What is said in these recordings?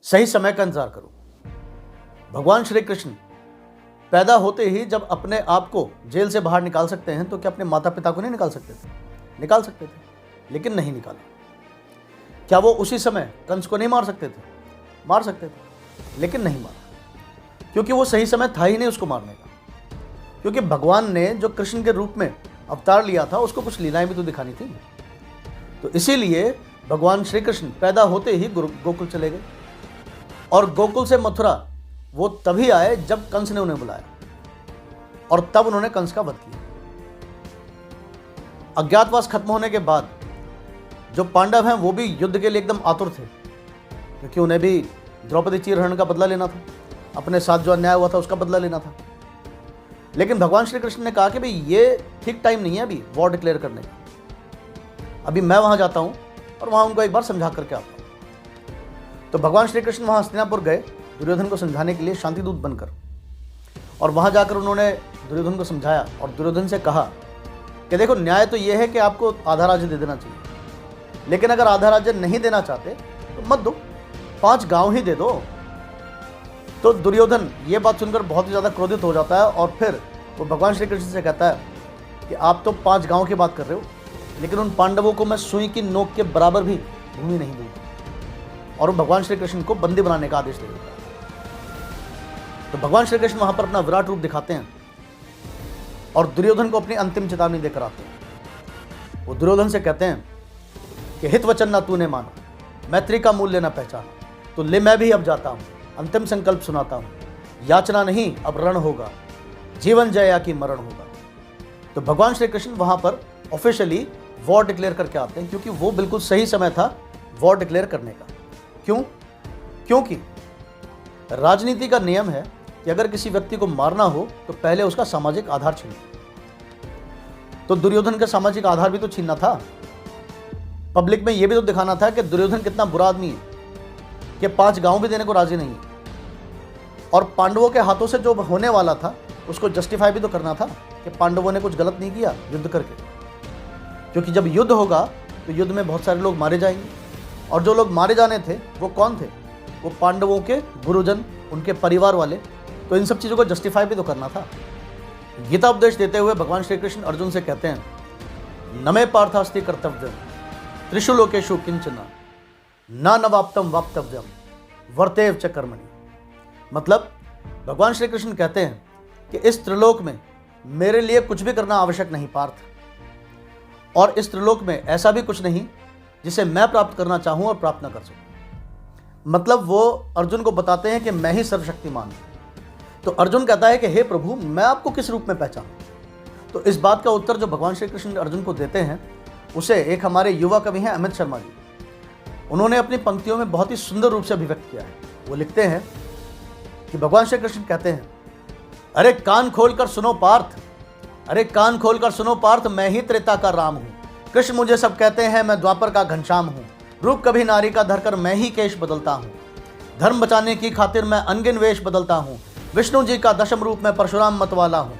सही समय का इंतजार करो। भगवान श्री कृष्ण पैदा होते ही जब अपने आप को जेल से बाहर निकाल सकते हैं तो क्या अपने माता पिता को नहीं निकाल सकते थे? निकाल सकते थे, लेकिन नहीं निकाला। क्या वो उसी समय कंस को नहीं मार सकते थे? मार सकते थे, लेकिन नहीं मारा, क्योंकि वो सही समय था ही नहीं उसको मारने का। क्योंकि भगवान ने जो कृष्ण के रूप में अवतार लिया था उसको कुछ लीलाएं भी तो दिखानी थी। तो इसीलिए भगवान श्री कृष्ण पैदा होते ही गोकुल चले गए, और गोकुल से मथुरा वो तभी आए जब कंस ने उन्हें बुलाया, और तब उन्होंने कंस का वध किया। अज्ञातवास खत्म होने के बाद जो पांडव हैं वो भी युद्ध के लिए एकदम आतुर थे, क्योंकि उन्हें भी द्रौपदी चीरहरण का बदला लेना था, अपने साथ जो अन्याय हुआ था उसका बदला लेना था। लेकिन भगवान श्री कृष्ण ने कहा कि भाई ये ठीक टाइम नहीं है अभी वॉर डिक्लेयर करने का, अभी मैं वहां जाता हूं और वहां उनको एक बार समझा करके आता हूं। तो भगवान श्री कृष्ण वहां हस्तिनापुर गए दुर्योधन को समझाने के लिए शांति दूत बनकर, और वहां जाकर उन्होंने दुर्योधन को समझाया और दुर्योधन से कहा कि देखो, न्याय तो ये है कि आपको आधा राज्य दे देना चाहिए, लेकिन अगर आधा राज्य नहीं देना चाहते तो मत दो, 5 गांव ही दे दो। तो दुर्योधन ये बात सुनकर बहुत ही ज़्यादा क्रोधित हो जाता है, और फिर वो भगवान श्री कृष्ण से कहता है कि आप तो 5 गांव की बात कर रहे हो, लेकिन उन पांडवों को मैं सुई की नोक के बराबर भी भूमि नहीं दूंगा, और वो भगवान श्री कृष्ण को बंदी बनाने का आदेश दे देता है। तो भगवान श्री कृष्ण वहां पर अपना विराट रूप दिखाते हैं और दुर्योधन को अपनी अंतिम चेतावनी देकर आते हैं। वो दुर्योधन से कहते हैं कि हित वचन ना तूने माना, मैत्री का मूल्य ना पहचाना, तो ले मैं भी अब जाता हूँ, अंतिम संकल्प सुनाता हूँ, याचना नहीं अब रण होगा, जीवन जया की मरण होगा। तो भगवान श्री कृष्ण वहां पर ऑफिशियली वॉर डिक्लेयर करके आते हैं, क्योंकि वो बिल्कुल सही समय था वॉर डिक्लेयर करने का। क्यों? क्योंकि राजनीति का नियम है कि अगर किसी व्यक्ति को मारना हो तो पहले उसका सामाजिक आधार छीनो। तो दुर्योधन का सामाजिक आधार भी तो छीनना था, पब्लिक में यह भी तो दिखाना था कि दुर्योधन कितना बुरा आदमी है कि 5 गांव भी देने को राजी नहीं है, और पांडवों के हाथों से जो होने वाला था उसको जस्टिफाई भी तो करना था कि पांडवों ने कुछ गलत नहीं किया युद्ध करके। क्योंकि जब युद्ध होगा तो युद्ध में बहुत सारे लोग मारे जाएंगे, और जो लोग मारे जाने थे वो कौन थे? वो पांडवों के गुरुजन, उनके परिवार वाले। तो इन सब चीज़ों को जस्टिफाई भी तो करना था। गीता उपदेश देते हुए भगवान श्री कृष्ण अर्जुन से कहते हैं, नमे पार्थास्ति कर्तव्यम त्रिषु लोकेषु किंचन न नवाप्तम वाप्तव्यम वर्तेव च कर्मणि। मतलब भगवान श्री कृष्ण कहते हैं कि इस त्रिलोक में मेरे लिए कुछ भी करना आवश्यक नहीं पार्थ, और इस त्रिलोक में ऐसा भी कुछ नहीं जिसे मैं प्राप्त करना चाहूं और प्राप्त न कर सकूं। मतलब वो अर्जुन को बताते हैं कि मैं ही सर्वशक्तिमान हूं। तो अर्जुन कहता है कि हे प्रभु, मैं आपको किस रूप में पहचानूं? तो इस बात का उत्तर जो भगवान श्री कृष्ण अर्जुन को देते हैं उसे एक हमारे युवा कवि हैं अमित शर्मा जी, उन्होंने अपनी पंक्तियों में बहुत ही सुंदर रूप से अभिव्यक्त किया है। वो लिखते हैं कि भगवान श्री कृष्ण कहते हैं, अरे कान खोलकर सुनो पार्थ, अरे कान खोलकर सुनो पार्थ, मैं ही त्रेता का राम हूँ। कृष्ण मुझे सब कहते हैं, मैं द्वापर का घनश्याम हूँ। रूप कभी नारी का धरकर मैं ही केश बदलता हूँ। धर्म बचाने की खातिर मैं अनगिन वेश बदलता हूँ। विष्णु जी का दशम रूप मैं परशुराम मत वाला हूँ।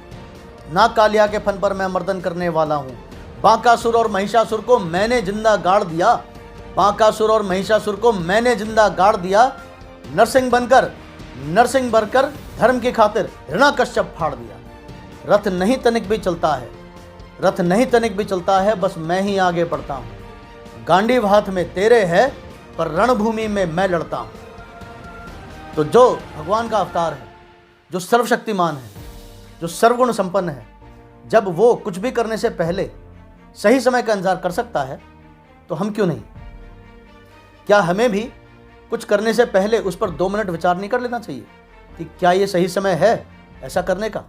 नाग कालिया के फन पर मैं मर्दन करने वाला हूँ। बांकासुर और महिषासुर को मैंने जिंदा गाड़ दिया, बांकासुर और महिषासुर को मैंने जिंदा गाड़ दिया। नरसिंह बनकर धर्म की खातिर हिरण्यकश्यप फाड़ दिया। रथ नहीं तनिक भी चलता है, रथ नहीं तनिक भी चलता है, बस मैं ही आगे बढ़ता हूँ। गांडीव हाथ में तेरे है, पर रणभूमि में मैं लड़ता हूँ। तो जो भगवान का अवतार है, जो सर्वशक्तिमान है, जो सर्वगुण संपन्न है, जब वो कुछ भी करने से पहले सही समय का इंतजार कर सकता है तो हम क्यों नहीं? क्या हमें भी कुछ करने से पहले उस पर 2 मिनट विचार नहीं कर लेना चाहिए कि क्या ये सही समय है ऐसा करने का?